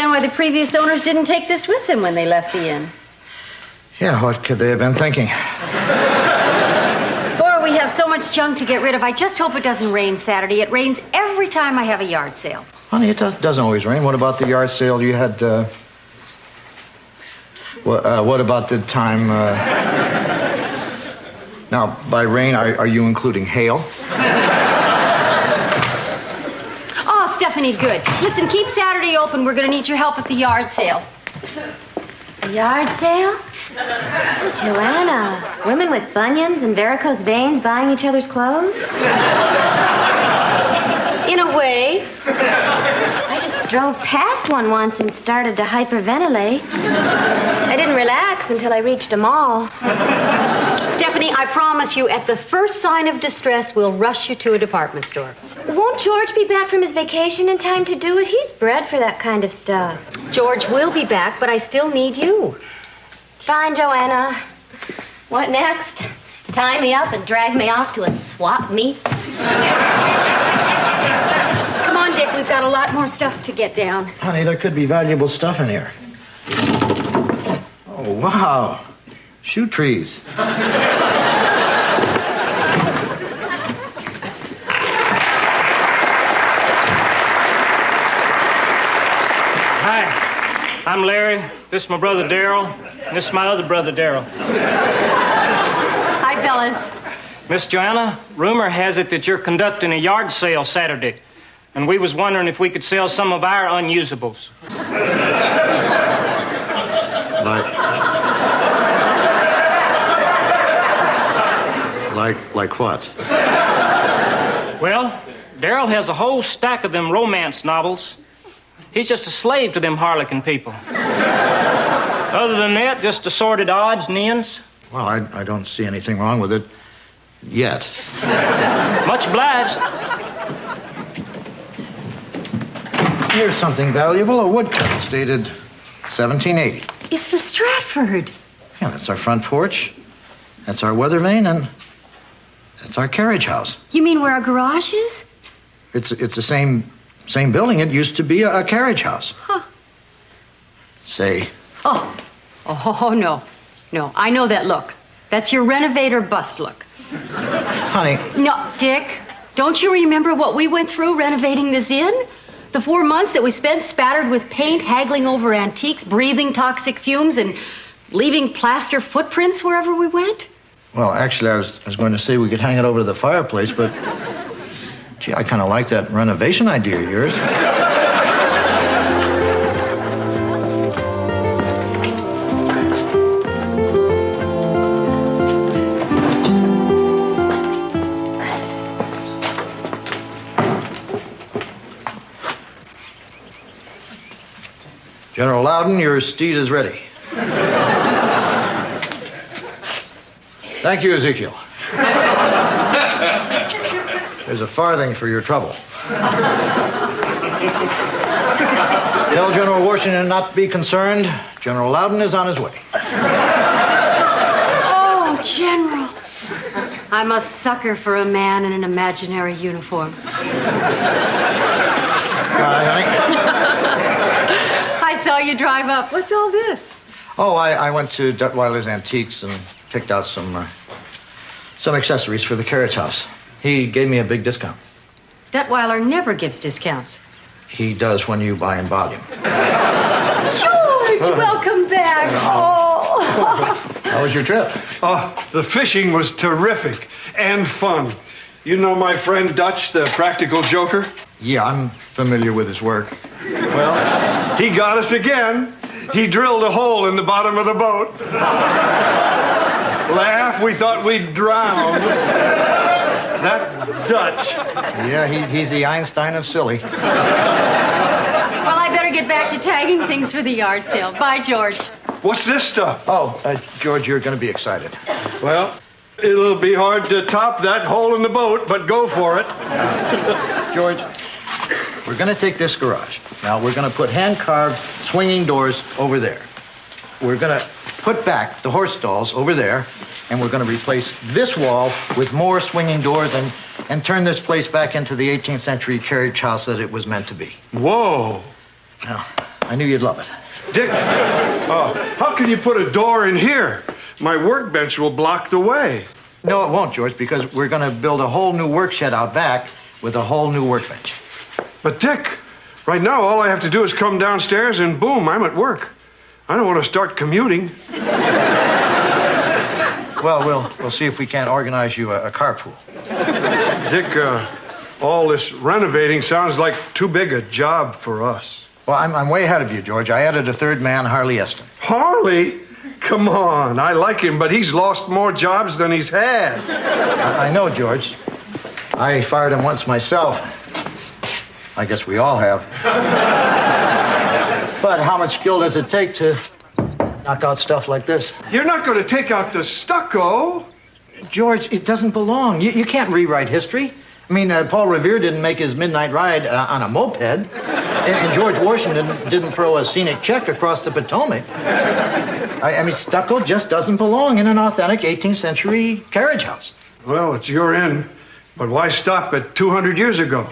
understand why the previous owners didn't take this with them when they left the inn. Yeah, what could they have been thinking? Or we have so much junk to get rid of. I just hope it doesn't rain Saturday. It rains every time I have a yard sale. Honey, it doesn't always rain. What about the yard sale you had, what about the time, Now, by rain, are you including hail? Oh, Stephanie, good. Listen, keep Saturday open. We're going to need your help at the yard sale. A yard sale? Joanna, women with bunions and varicose veins buying each other's clothes? In a way. I just drove past one once and started to hyperventilate. I didn't relax until I reached a mall. Stephanie, I promise you, at the first sign of distress, we'll rush you to a department store. Won't George be back from his vacation in time to do it? He's bred for that kind of stuff. George will be back, but I still need you. Fine, Joanna. What next? Tie me up and drag me off to a swap meet? Come on, Dick, we've got a lot more stuff to get down. Honey, there could be valuable stuff in here. Oh, wow. Shoe trees. Hi, I'm Larry. This is my brother Darryl. And this is my other brother Darryl. Hi, fellas. Miss Joanna, rumor has it that you're conducting a yard sale Saturday. And we was wondering if we could sell some of our unusables. Like what? Well, Darryl has a whole stack of them romance novels. He's just a slave to them harlequin people. Other than that, just assorted odds and ends. Well, I don't see anything wrong with it yet. Much obliged. Here's something valuable, a woodcut dated 1780. It's the Stratford. Yeah, that's our front porch. That's our weather vane, and that's our carriage house. You mean where our garage is? It's the same building. It used to be a carriage house. Huh. Say. Oh, no. No, I know that look. That's your renovate or bust look. Honey. No, Dick, don't you remember what we went through renovating this inn? The 4 months that we spent spattered with paint, haggling over antiques, breathing toxic fumes, and leaving plaster footprints wherever we went? Well, actually, I was going to say we could hang it over the fireplace, but gee, I kind of like that renovation idea of yours. General Loudon, your steed is ready. Thank you, Ezekiel. There's a farthing for your trouble. Tell General Washington not to be concerned. General Loudon is on his way. Oh, General. I'm a sucker for a man in an imaginary uniform. Hi, honey. I saw you drive up. What's all this? Oh, I went to Duttweiler's Antiques and picked out some accessories for the carriage house. He gave me a big discount. Duttweiler never gives discounts. He does when you buy in volume. George, welcome back. Oh. How was your trip? Oh, the fishing was terrific and fun. You know my friend Dutch, the practical joker? Yeah, I'm familiar with his work. Well, he got us again. He drilled a hole in the bottom of the boat. Laugh, we thought we'd drown. That Dutch. Yeah, he's the Einstein of silly. Well, I better get back to tagging things for the yard sale. Bye, George. What's this stuff? Oh, George, you're going to be excited. Well, it'll be hard to top that hole in the boat, but go for it. George, we're going to take this garage. Now, we're going to put hand-carved swinging doors over there. We're going to put back the horse stalls over there, and we're going to replace this wall with more swinging doors and turn this place back into the 18th century carriage house that it was meant to be. Whoa. Now, I knew you'd love it. Dick, how can you put a door in here? My workbench will block the way. No, it won't, George, because we're going to build a whole new work shed out back with a whole new workbench. But Dick, right now all I have to do is come downstairs and boom, I'm at work. I don't want to start commuting. Well, we'll see if we can't organize you a carpool. Dick, all this renovating sounds like too big a job for us. Well, I'm way ahead of you, George. I added a third man, Harley Eston. Harley? Come on, I like him, but he's lost more jobs than he's had. I know, George. I fired him once myself. I guess we all have. But how much skill does it take to knock out stuff like this? You're not going to take out the stucco. George, it doesn't belong. You can't rewrite history. I mean, Paul Revere didn't make his midnight ride on a moped. And George Washington didn't throw a scenic check across the Potomac. I mean, stucco just doesn't belong in an authentic 18th century carriage house. Well, it's your end. But why stop at 200 years ago?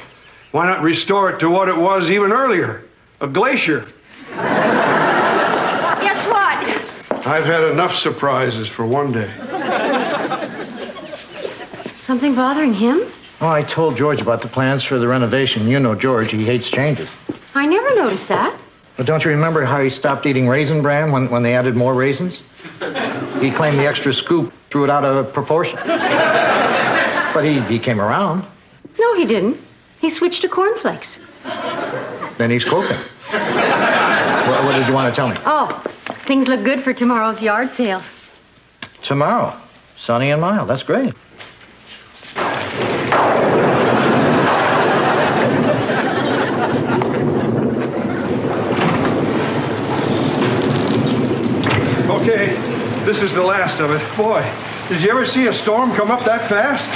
Why not restore it to what it was even earlier? A glacier. Guess what? I've had enough surprises for one day. Something bothering him? Oh, I told George about the plans for the renovation. You know George, he hates changes. I never noticed that. But don't you remember how he stopped eating Raisin Bran when they added more raisins? He claimed the extra scoop threw it out of proportion. But he came around. No, he didn't. He switched to cornflakes. Then he's cooking. What did you want to tell me? Oh, things look good for tomorrow's yard sale. Tomorrow. Sunny and mild. That's great. Okay, this is the last of it. Boy, did you ever see a storm come up that fast?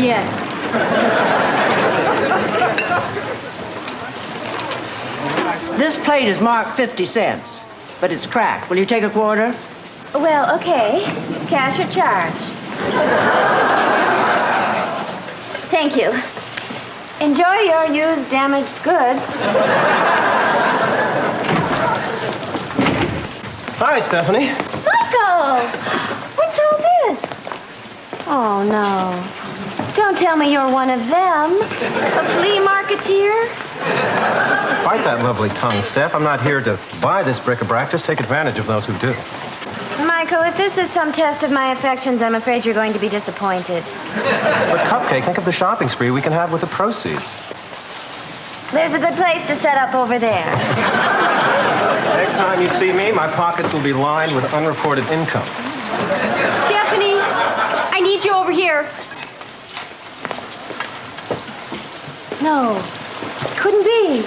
Yes. This plate is marked 50 cents, but it's cracked. Will you take a quarter? Well, okay. Cash or charge? Thank you. Enjoy your used damaged goods. Hi, Stephanie. Michael! What's all this? Oh, no. Don't tell me you're one of them. A flea marketeer? Bite that lovely tongue, Steph. I'm not here to buy this bric-a-brac. Just take advantage of those who do. Michael, if this is some test of my affections, I'm afraid you're going to be disappointed. But Cupcake, think of the shopping spree we can have with the proceeds. There's a good place to set up over there. Next time you see me, my pockets will be lined with unreported income. Stephanie, I need you over here. No, couldn't be.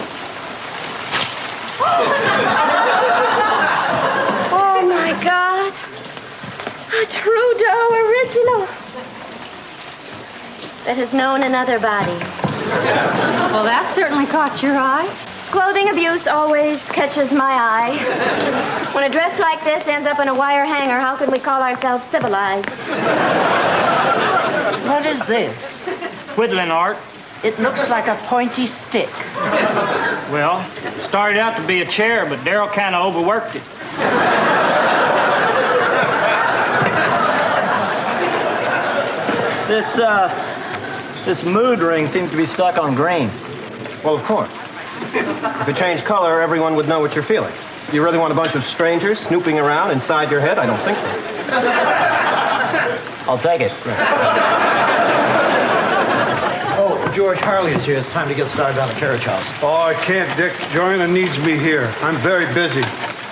Oh, my God. A Trudeau original. That has known another body. Well, that certainly caught your eye. Clothing abuse always catches my eye. When a dress like this ends up in a wire hanger, how can we call ourselves civilized? What is this? Whittling art. It looks like a pointy stick. Well, started out to be a chair, but Darryl kind of overworked it. This mood ring seems to be stuck on green. Well, of course. If it changed color, everyone would know what you're feeling. Do you really want a bunch of strangers snooping around inside your head? I don't think so. I'll take it. Oh, George, Harley is here. It's time to get started on the carriage house. Oh, I can't, Dick. Joanna needs me here. I'm very busy.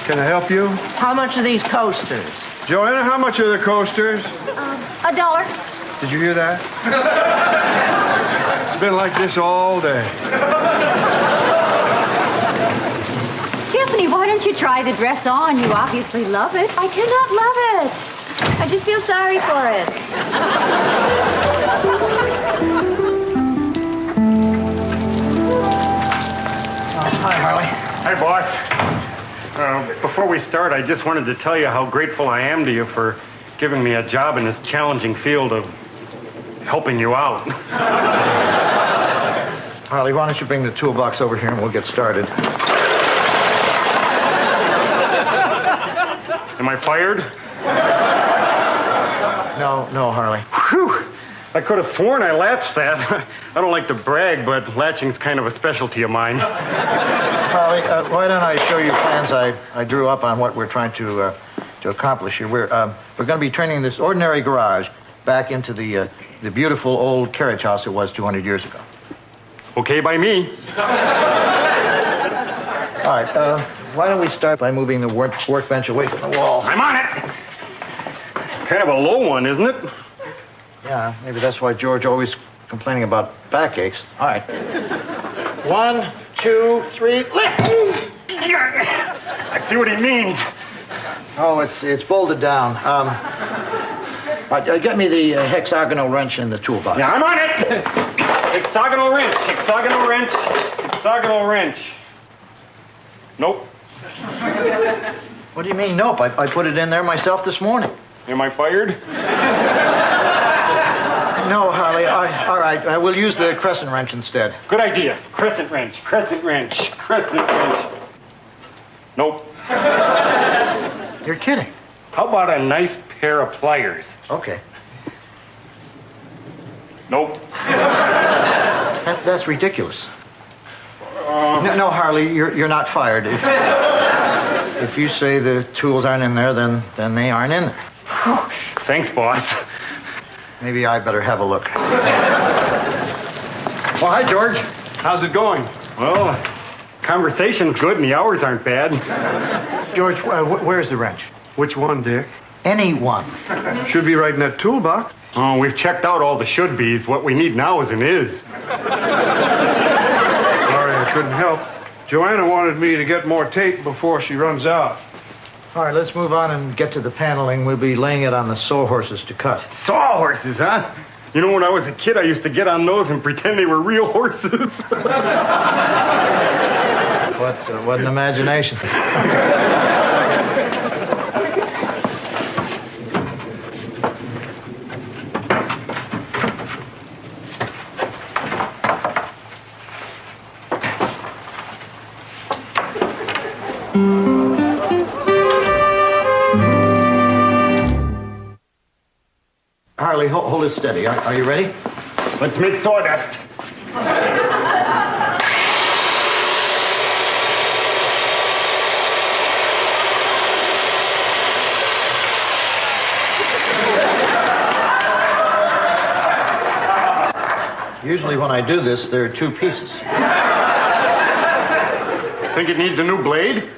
Can I help you? How much are these coasters? Joanna, how much are the coasters? $1. Did you hear that? It's been like this all day. Stephanie, why don't you try the dress on? You obviously love it. I do not love it. I just feel sorry for it. Hi, Harley. Hi, boss. Before we start, I just wanted to tell you how grateful I am to you for giving me a job in this challenging field of helping you out. Harley, why don't you bring the toolbox over here and we'll get started. Am I fired? No, Harley. Whew. I could have sworn I latched that. I don't like to brag, but latching's kind of a specialty of mine. Harley, why don't I show you plans I drew up on what we're trying to accomplish here. We're going to be turning this ordinary garage back into the beautiful old carriage house it was 200 years ago. Okay by me. All right, why don't we start by moving the workbench away from the wall? I'm on it. Kind of a low one, isn't it? Yeah, maybe that's why George always complaining about backaches. All right. 1, 2, 3, lift! I see what he means. Oh, it's bolted down. Get me the hexagonal wrench in the toolbox. Yeah, I'm on it. Hexagonal wrench, hexagonal wrench, hexagonal wrench. Nope. What do you mean, nope? I put it in there myself this morning. Am I fired? No, Harley. All right, we'll use the crescent wrench instead. Good idea. Crescent wrench, crescent wrench, crescent wrench. Nope. You're kidding. How about a nice pair of pliers? Okay. Nope. That's ridiculous. No, Harley, you're not fired. If you say the tools aren't in there, then they aren't in there. Thanks, boss. Maybe I better have a look. Well, hi, George. How's it going? Well, conversation's good and the hours aren't bad. George, where's the wrench? Which one, Dick? Any one. Should be right in that toolbox. Oh, we've checked out all the should-bes. What we need now is an is. Sorry, I couldn't help. Joanna wanted me to get more tape before she runs out. All right, let's move on and get to the paneling. We'll be laying it on the sawhorses to cut. Sawhorses, huh? You know, when I was a kid, I used to get on those and pretend they were real horses. What an imagination. Harley, hold it steady. Are you ready? Let's make sawdust. Usually when I do this, there are two pieces. Think it needs a new blade?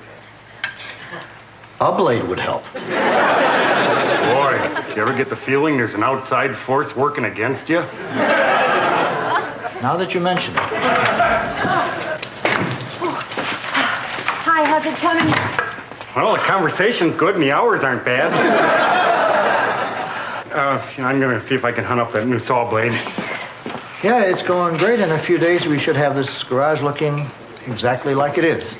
A blade would help. Boy, do you ever get the feeling there's an outside force working against you? Now that you mention it. Hi, how's it coming? Well, the conversation's good and the hours aren't bad. I'm going to see if I can hunt up that new saw blade. Yeah, it's going great. In a few days, we should have this garage looking exactly like it is.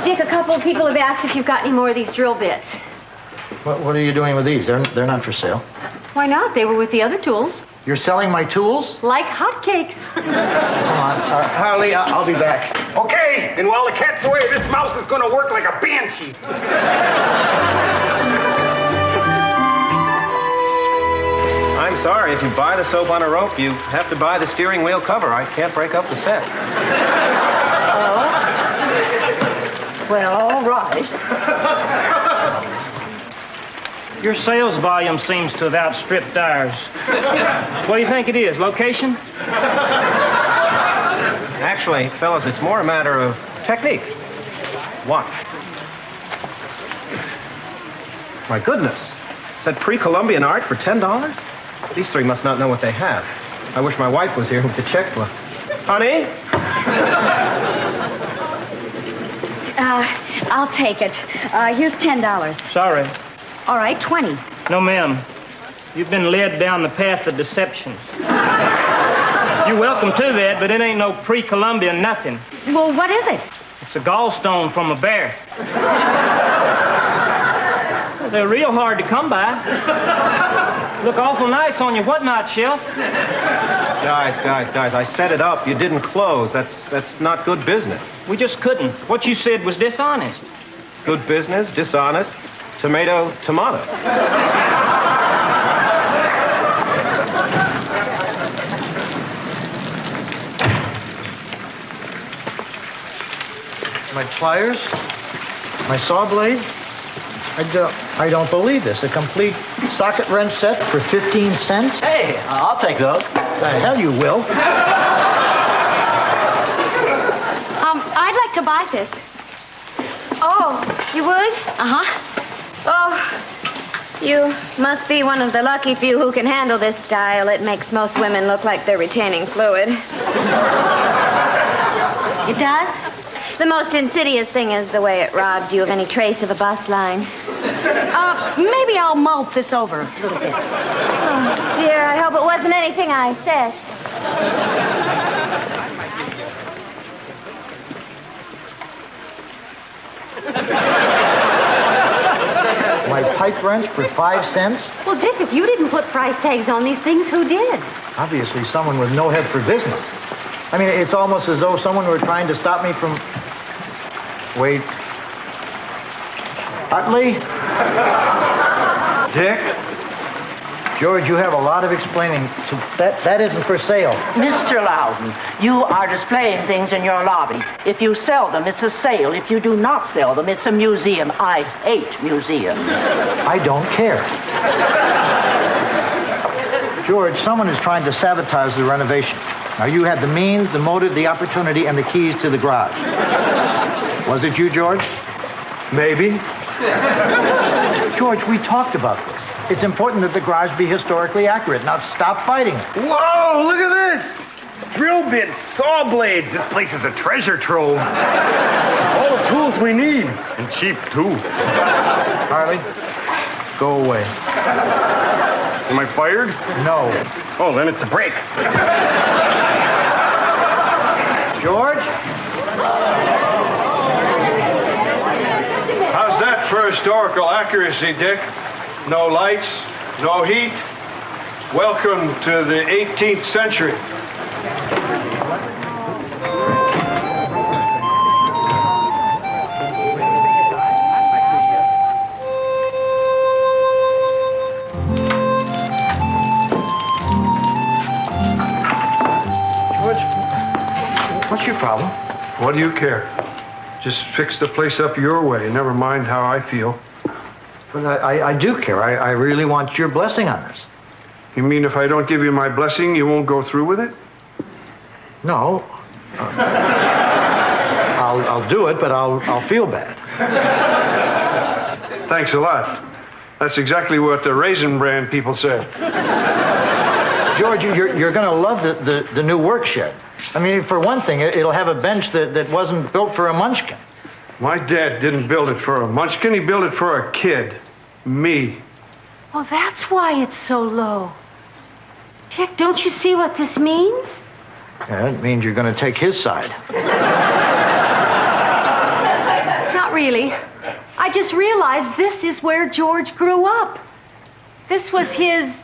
Dick, a couple of people have asked if you've got any more of these drill bits. What are you doing with these? They're not for sale. Why not? They were with the other tools. You're selling my tools? Like hotcakes. Come on. Harley, I'll be back. Okay, and while the cat's away, this mouse is going to work like a banshee. I'm sorry, if you buy the soap on a rope, you have to buy the steering wheel cover. I can't break up the set. Well, all right. Your sales volume seems to have outstripped ours. What do you think it is? Location? Actually, fellas, it's more a matter of technique. Watch. My goodness. Is that pre-Columbian art for $10? These three must not know what they have. I wish my wife was here with the checkbook. Honey? I'll take it. Here's $10. Sorry. All right, 20. No, ma'am. You've been led down the path of deception. You're welcome to that, but it ain't no pre-Columbian nothing. Well, what is it? It's a gallstone from a bear. They're real hard to come by. Look awful nice on your whatnot shelf. Guys, I set it up. You didn't close. That's not good business. We just couldn't. What you said was dishonest. Good business, dishonest, tomato. My pliers? My saw blade? I don't believe this. A complete socket wrench set for 15 cents? Hey, I'll take those. The hell you will. I'd like to buy this. Oh, you would? Uh-huh. Oh, you must be one of the lucky few who can handle this style. It makes most women look like they're retaining fluid. It does? The most insidious thing is the way it robs you of any trace of a bus line. Maybe I'll malt this over a little bit. Oh, dear, I hope it wasn't anything I said. My pipe wrench for 5 cents? Well, Dick, if you didn't put price tags on these things, who did? Obviously someone with no head for business. I mean, it's almost as though someone were trying to stop me from... Wait. Utley? Dick? George, you have a lot of explaining to... That isn't for sale. Mr. Loudon, you are displaying things in your lobby. If you sell them, it's a sale. If you do not sell them, it's a museum. I hate museums. I don't care. George, someone is trying to sabotage the renovation. Now, you had the means, the motive, the opportunity, and the keys to the garage. Was it you, George? Maybe. George, we talked about this. It's important that the garage be historically accurate. Now, stop fighting it. Whoa, look at this! Drill bits, saw blades. This place is a treasure trove. All the tools we need. And cheap, too. Harley, go away. Am I fired? No. Oh, then it's a break. George? How's that for historical accuracy, Dick? No lights, no heat. Welcome to the 18th century. What's your problem? What do you care? Just fix the place up your way. Never mind how I feel. But I do care. I really want your blessing on this. You mean if I don't give you my blessing, you won't go through with it? No. I'll do it, but I'll feel bad. Thanks a lot. That's exactly what the Raisin Bran people said. George, you're going to love the new work shed. I mean, for one thing, it'll have a bench that wasn't built for a munchkin. My dad didn't build it for a munchkin. He built it for a kid. Me. Well, that's why it's so low. Dick, don't you see what this means? Yeah, it means you're going to take his side. Not really. I just realized this is where George grew up. This was his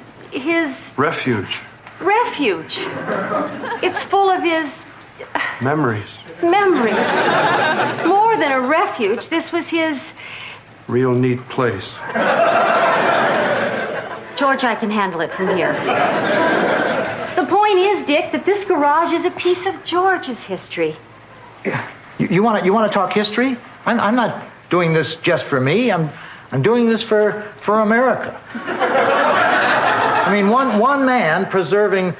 Refuge. refuge. It's full of his Memories. memories. More than a refuge, this was his... Real neat place. George, I can handle it from here. The point is, Dick, that this garage is a piece of George's history. You want to talk history? I'm not doing this just for me. I'm doing this for America. I mean, one man preserving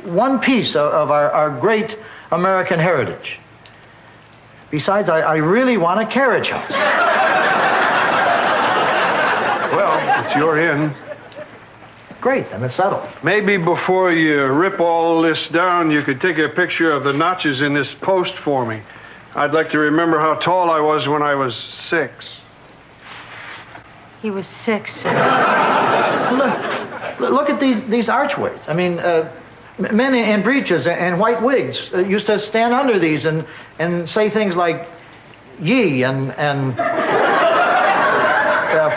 one piece of our great American heritage. Besides, I really want a carriage house. Well, it's your inn. Great, then it's settled. Maybe before you rip all this down, you could take a picture of the notches in this post for me. I'd like to remember how tall I was when I was 6. He was 6. Look at these archways. I mean, men in breeches and white wigs used to stand under these and say things like "ye" and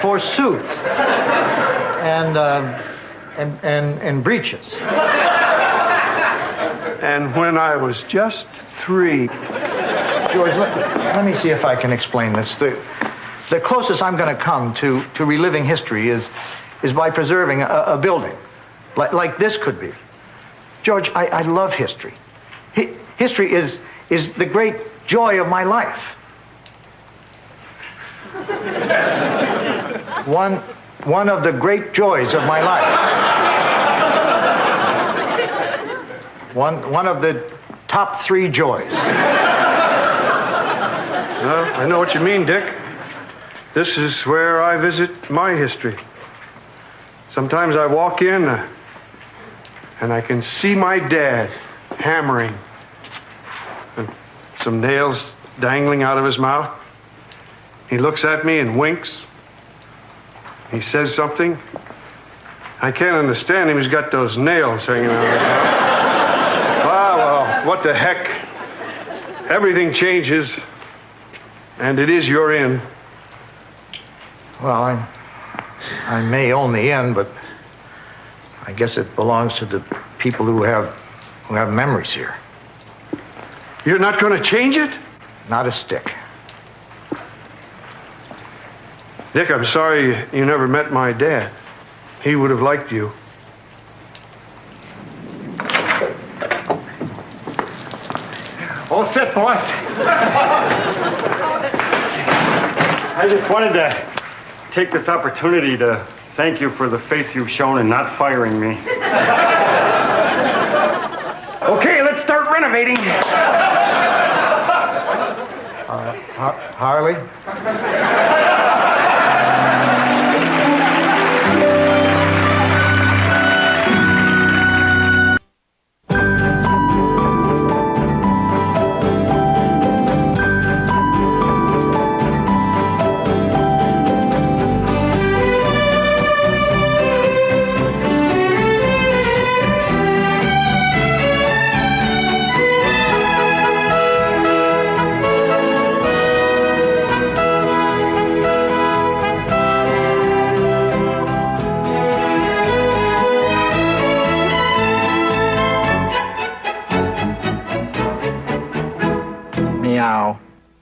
forsooth. And breeches. And when I was just 3. George, let me see if I can explain this. The closest I'm going to come to reliving history is by preserving a building, like this could be. George, I love history. History is the great joy of my life. One of the great joys of my life. One of the top 3 joys. Well, I know what you mean, Dick. This is where I visit my history. Sometimes I walk in and I can see my dad hammering and some nails dangling out of his mouth. He looks at me and winks. He says something. I can't understand him. He's got those nails hanging out of his mouth. Well, what the heck? Everything changes, and it is your inn. Well, I may own the inn, but I guess it belongs to the people who have memories here. You're not going to change it? Not a stick. Dick, I'm sorry you never met my dad. He would have liked you. All set, boss. I just wanted to take this opportunity to thank you for the faith you've shown in not firing me. Okay, let's start renovating. Harley?